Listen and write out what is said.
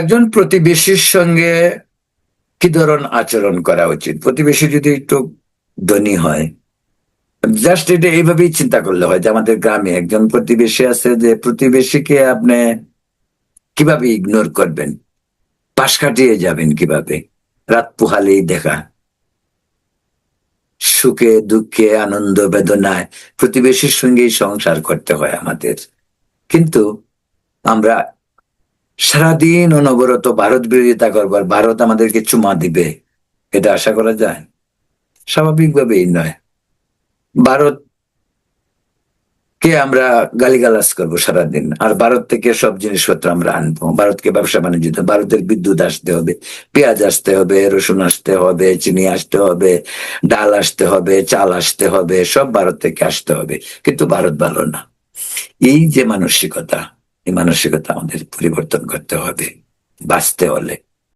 একজন প্রতিবেশীর সঙ্গে কি ধরনের আচরণ করা উচিত? প্রতিবেশী যদি একটু ধনী হয়, জাস্ট এটা এইভাবেই চিন্তা করলে হয় যে আমাদের গ্রামে একজন প্রতিবেশী আছে, যে প্রতিবেশীকে আপনি কিভাবে ইগনোর করবেন, পাশ কাটিয়ে যাবেন কিভাবে, রাত পোহালেই দেখা, সুখে দুঃখে আনন্দ বেদনায় প্রতিবেশীর সঙ্গেই সংসার করতে হয় আমাদের। কিন্তু আমরা সারাদিন অনবরত ভারত বিরোধিতা করবার, ভারত আমাদেরকে চুমা দিবে, এটা আশা করা যায়? স্বাভাবিকভাবেই নয়। ভারত কে আমরা গালিগালাজ করবো সারাদিন, আর ভারত থেকে সব জিনিসপত্র আমরা আনবো, ভারতকে ব্যবসা বাণিজ্য, ভারতের বিদ্যুৎ আসতে হবে, পেঁয়াজ আসতে হবে, রসুন আসতে হবে, চিনি আসতে হবে, ডাল আসতে হবে, চাল আসতে হবে, সব ভারত থেকে আসতে হবে। কিন্তু ভারত ভালো না। এই যে মানসিকতা, এই মানসিকতা আমাদের পরিবর্তন করতে হবে বাঁচতে হলে।